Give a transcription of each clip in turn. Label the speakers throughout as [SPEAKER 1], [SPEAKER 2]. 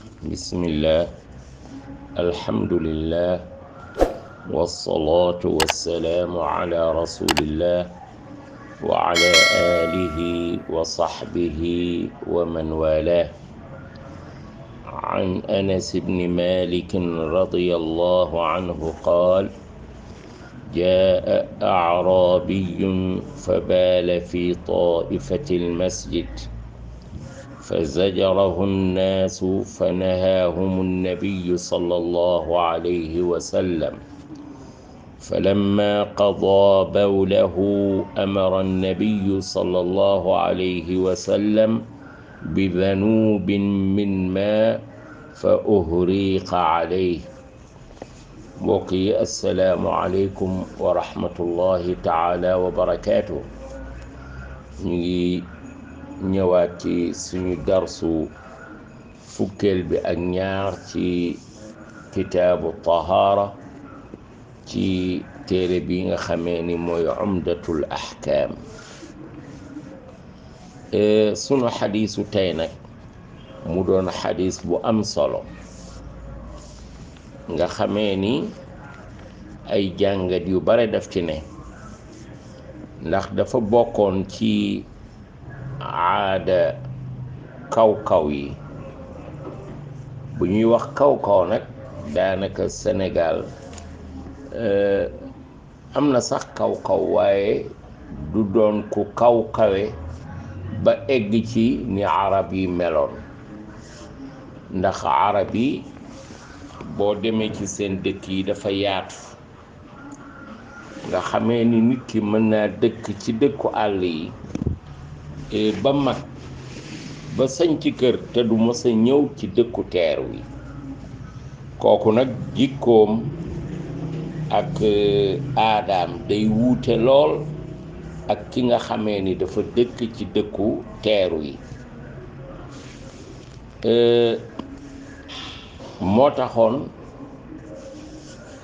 [SPEAKER 1] Bismillah, alhamdulillah, wassalatu wassalamu ala rasulillah wa ala alihi wa sahbihi wa man walah. An Anas ibn Malik radiyallahu anhu qala jaa a'rabiyyun fabala fi ta'ifati al-masjid فزجره الناس فنهاهم النبي صلى الله عليه وسلم فلما قضى بوله أمر النبي صلى الله عليه وسلم بذنوب من ماء فأهريق عليه. بقي السلام عليكم ورحمة الله تعالى وبركاته. ñëwaat ci suñu darsu fukkeel bi ak ñaar ci kitaabu tahaara ci téere bi nga xamee ni mooy umdatul ahkaam. sunu xadiisu tey nag mu doon xadiis bu am solo nga xamee ni ay jàngat yu bare daf ci ne, ndax dafa bokkoon ci aada kaw-kaw yi. bu ñuy wax kaw-kaw nag daanaka Sénégal am na sax kaw-kaw waaye du doon ku kaw-kawe ba egg ci ni arab yi meloon, ndax arab yi boo demee ci seen dëkk yi dafa yaatu nga xamee ni nit ki mën naa dëkk ci dëkku àll yi ba mag ba sañ ci kër te du mës a ñëw ci dëkku teer wi. kooku nag jikkoom ak aadaam day wuute lool ak ki nga xamee ni dafa dëkk ci dëkku teeru yi. moo taxoon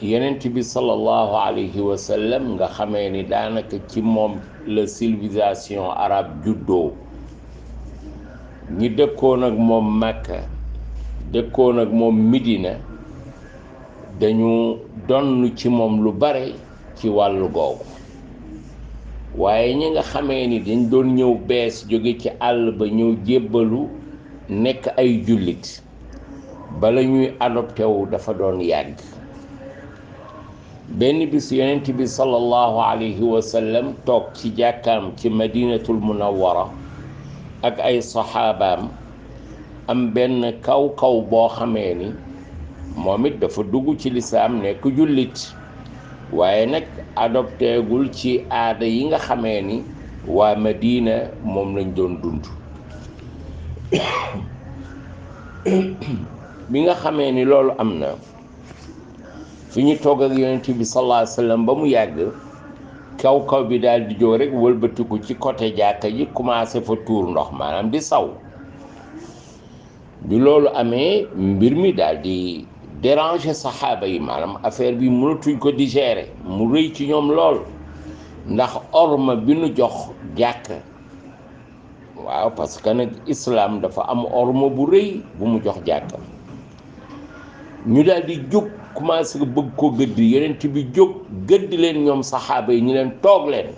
[SPEAKER 1] yonent bi sallallahu alayhi wa sallam nga xamee ni daanaka ci moom la civilisation arabe juddoo. ñi dëkkoon ak moom Makka dëkkoon ak moom Medina dañu donn ci moom lu bare ci wàllu googu, waaye ñi nga xamee ni dañ doon ñëw bees jóge ci àll ba ñëw jébbalu nekk ay jullit bala ñuy adopté wu dafa doon yàgg. benn bis yonent bi sallallahu alayhi wa sallam toog ci jàkkaam ci madinatul munawwara ak ay saxaabaam, am benn kaw-kaw boo xamee ni moom it dafa dugg ci lislaam nekk jullit, waaye nag adopté gul ci aada yi nga xamee ni waa Madina moom lañ doon dund. bi nga xamee ni loolu am na, fi ñu toog ak yonent bi sallallahu alayhi wa sallam ba mu yàgg, kaw-kaw bi daal di jóg rek wëlbatiku ci côté jàkka ji commencé fa tuur ndox, maanaam di saw. bi loolu amee, mbir mi daal di déranger saxaaba yi, maanaam affaire bi mënatuñ ko digérer, mu rëy ci ñoom lool ndax orma bi nu jox jàkka. waaw, parce que nag islam dafa am orma bu rëy bu mu jox jàkka. ñu daal di jóg commencé bëgg ko gëdd, yonent bi jóg gëdd leen ñoom saxaaba yi, ñu leen toog leen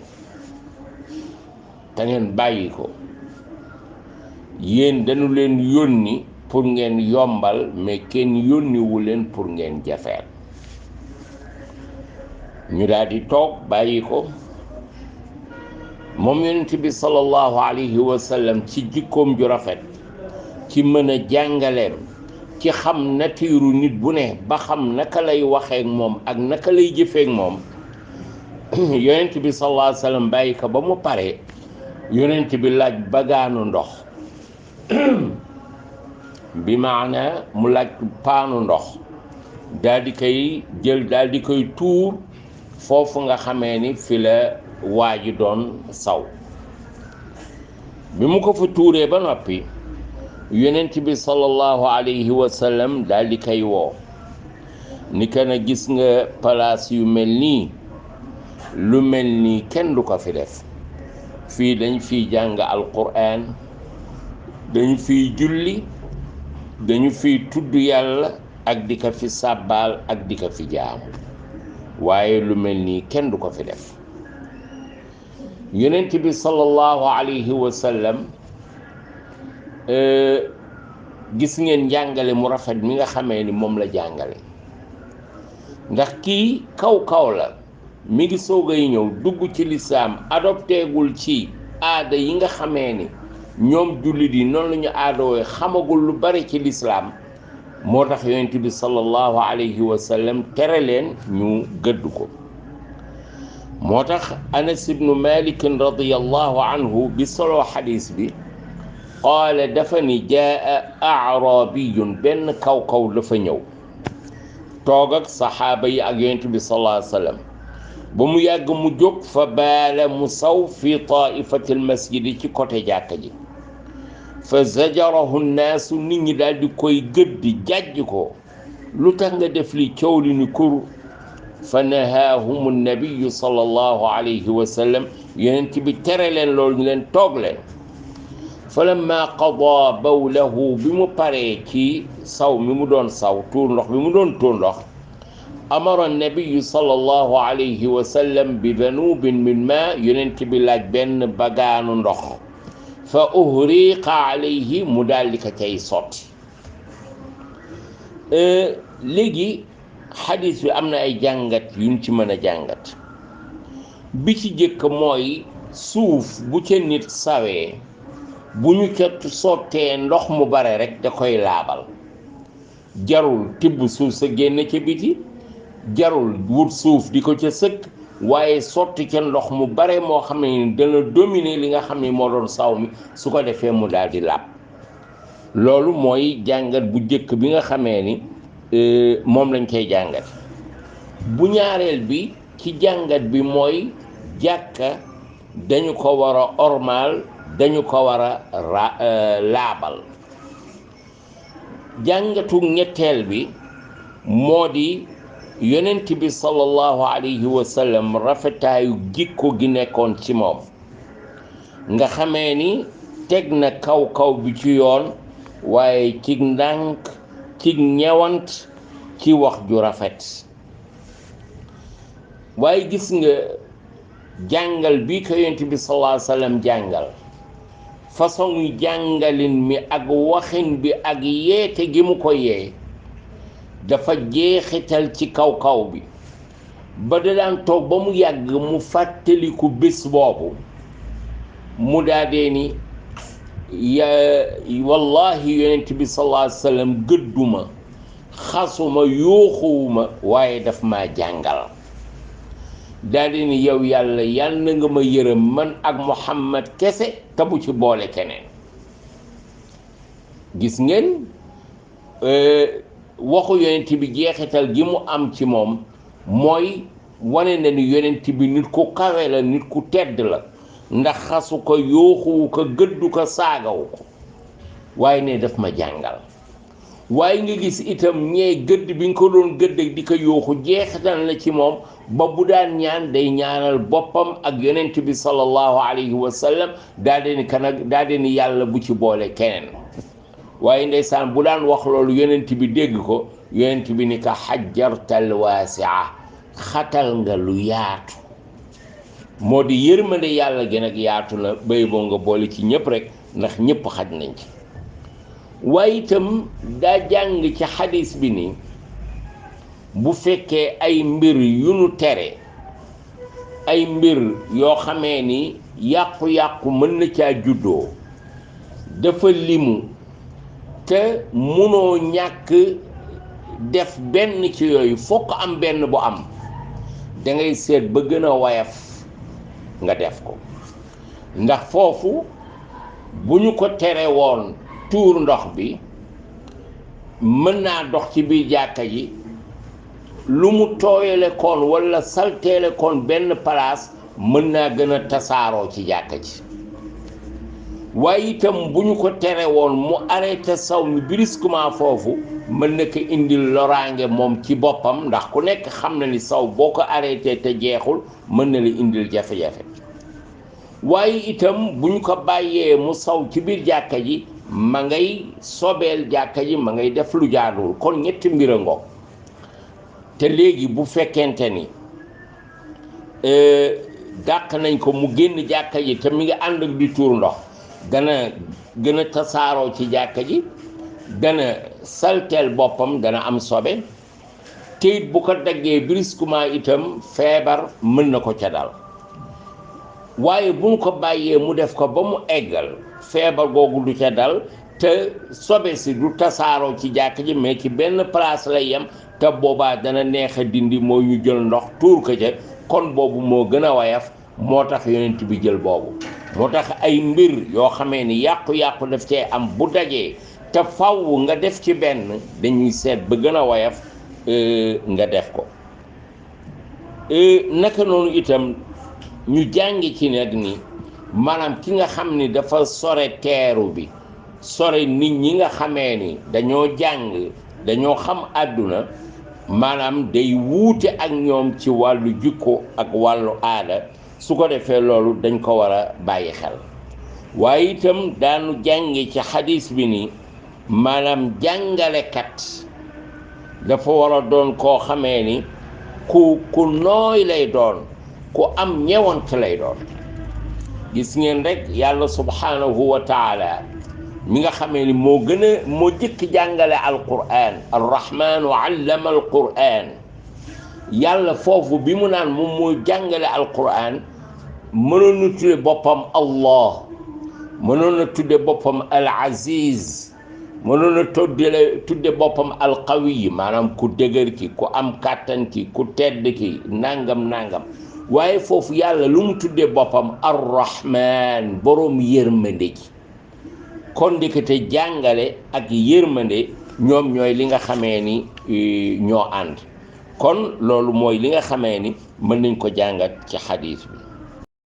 [SPEAKER 1] te ngeen bàyyi ko, yéen dañu leen yónni pour ngeen yombal, mais kenn yónniwu leen pour ngeen jafeel. ñu daal di toog bàyyi ko. moom yonent bi sallallahu alayhi wa sallam ci jikkoom ju rafet, ci mën a jàngaleem, ci xam natiiru nit bu ne ba xam naka lay waxeek moom ak naka lay jëfeek moom. yonent bi sallallahu alayhi wa sallam bàyyi ko ba mu pare, yonent bi laaj bagaanu ndox bi maana mu laaj paanu ndox, daal di koy jël daal di koy tuur foofu nga xamee ni fi la waa ji doon saw. bi mu ko fa tuuree ba noppi, yonent bi sallallahu alayhi wa sallam daal di koy woo ni ka na gis nga palaas yu mel nii, lu mel nii kenn du ko fi def. fii dañ fiy jàng alquran, dañ fiy julli, dañu fi tudd yàlla ak di ko fi sàbbaal ak di ko fi jaamu waaye lu mel nii kenn du ko fi def. yonent bi sallallahu alayhi wa sallam gis ngeen njàngale mu rafet mi nga xamee ni moom la jàngale, ndax kii kaw la mi ngi soogay ñëw dugg ci lislaam adopteegul ci aada yi nga xamee ni ñoom jullit yi noonu la ñu aadawee, xamagul lu bari ci lislaam. moo tax yonent bi sallallahu alayhi wa sallam tere leen ñu gëdd ko. moo tax Anas ibnu Malik radiyallahu anhu bi solo xadis bi qaala dafa ni jaa arabiyun, benn kaw dafa ñëw toog ak saxaaba yi ak yonent bi sallallahu alayhi wa sallam ba mu yàgg mu jóg fa baala mu saw fi taifati lmasjidi ci côté jàkka ji. fa zajarahu nnaasu, nit ñi daal di koy gëddi jàjj ko, lu tax nga def li coow li ni kur. fa nahaahum nnabiyu sallallahu alayhi wa sallam, yonent bi tere leen loolu ñu leen toog leen. fa lamma qadaa bawlahu, bi mu paree ci saw mi mu doon saw, tuur ndox bi mu doon tuur ndox, amara nnabiyu sallallahu alayhi wa sallam bi danubin min ma, yonent bi laaj benn bagaanu ndox. fa uhriqa alayhi, mu daal di ko cay sotti. léegi xadis bi am na ay jàngat yuñ ci mën a jàngat. bi ci jëkk mooy suuf bu ca nit sawee, bu ñu ca sottee ndox mu bare rek da koy laabal. jarul tibb suuf sa génn ca biti, jarul wut suuf di ko ca sëkk, waaye sotti ca ndox mu bare moo xam ne dana dominer li nga xam ne moo doon saw mi, su ko defee mu daal di làpp. loolu mooy jàngat bu jëkk bi nga xamee ni moom lañ koy jàngat. bu ñaareel bi ci jàngat bi mooy jàkka dañu ko war a ormaal, dañu ko war a laabal. jàngatu ñetteel bi moo di yonent bi sallallahu alayhi wa sallam rafetaayu jikko gi nekkoon ci moom, nga xamee ni teg na kaw bi ci yoon, waaye ci ndànk, ci ñewant, ci wax ju rafet. waaye gis nga jàngal bi ko yonent bi sallallahu alayhi wa sallam jàngal, façon yu jàngalin mi ak waxin bi ak yeete gi mu ko yee, dafa jeexital ci kaw bi ba da daan toog ba mu yàgg mu fàttaliku bés boobu, mu daadee ni wallahi yonent bi sallallahu alayhi wa sallam gëdduma, xasuma, yuuxuwuma, waaye daf maa jàngal. daadee ni yow yàlla na nga ma yërëm man ak Muhammad kese te bu ci boole keneen. gis ngeen waxu yonent bi jeexital gi mu am ci moom mooy wane na ni yonent bi nit ku kawe la, nit ku tedd la, ndax xasu ko, yooxuwu ko, gëddu ko, saagawu ko, waaye ne daf ma jàngal. waaye nga gis itam ñee gëdd bi nga ko doon gëdd di ko yooxu jeexital na ci moom ba bu daan ñaan day ñaanal boppam ak yonent bi sallallahu alayhi wa sallam, daa de ni yàlla bu ci boole keneen. waaye ndeysaan bu daan wax loolu yonent bi dégg ko, yonent bi ni ka xajjartal waasia, xatal nga lu yaatu. moo di yërmande yàlla gi nag yaatu na, béy boo nga boole ci ñëpp rek, ndax ñëpp xaj nañ ci. waaye itam daa jàng ci xadis bi ni bu fekkee ay mbir yu nu tere, ay mbir yoo xamee ni yàqu-yàqu mën na caa juddoo, dafa limu te munoo ñàkk def benn ci yooyu, fokk am benn bu am, da ngay seet ba gën a woyof nga def ko. ndax foofu bu ñu ko tere woon tuur ndox bi, mën naa dox ci biir jàkka ji, lu mu tooyale koon walla salteele koon benn place, mën naa gën a tasaaroo ci jàkka ji. waaye itam bu ñu ko tere woon mu arrêté saw mi brusquement foofu, mën na ko indil loraange moom ci boppam, ndax ku nekk xam na ni saw boo ko arrêté te jeexul mën na la indil jafe-jafe. waaye itam bu ñu ko bàyyee mu saw ci biir jàkka ji, ma ngay sobeel jàkka ji ma ngay def lu jaaduwul. kon ñetti mbir a ngoog te léegi bu fekkente ni dàq nañ ko mu génn jàkka ji te mi ngi ànd ak di tuur ndox dana gën a tasaaroo ci jàkka ji, dana salteel boppam, dana am sobe te it bu ko daggee brusquement itam feebar mën na ko ca dal. waaye bu ñu ko bàyyee mu def ko ba mu eggal feebar googu du ca dal te sobe si du tasaaroo ci jàkka ji mais ci benn place lay yem te boobaa dana neex a dindi moo ñu jël ndox tuur ko ca. kon boobu moo gën a wayaf moo tax yonent bi jël boobu. moo tax ay mbir yoo xamee ni yàqu-yàqu daf cee am bu dajee te faw nga def ci benn dañuy seet ba gën a wayaf nga def ko. naka noonu itam ñu jàngi ci nag ni maanaam ki nga xam ni dafa sore teeru bi, sore nit ñi nga xamee ni dañoo jàng dañoo xam àdduna, maanaam day wuute ak ñoom ci wàllu jikko ak wàllu aada. su ko defee loolu dañ ko war a bàyyi xel. waaye itam daanu jànge ci xadis bi ni maanaam jàngalekat dafa war a doon koo xamee ni ku nooy lay doon, ku am ñewant lay doon. gis ngeen rek yàlla subhanahu wa taala mi nga xamee ni moo jëkk jàngale alquran, arrahmanu allama alquran. yàlla foofu bi mu naan moom moo jàngale alquran mënoon na tudde boppam Allah, mënoon na tudde boppam al aziz, mënoon na tudde boppam al qawi, maanaam ku dëgër ki, ku am kàttan ki, ku tedd ki, nangam waaye foofu yàlla lu mu tudde boppam arrahman, boroom yërmande ki. kon ndekete jàngale ak yërmande ñoom ñooy li nga xamee ni ñoo ànd. kon loolu mooy li nga xamee ni mën nañ ko jàngat ci xadiis bi.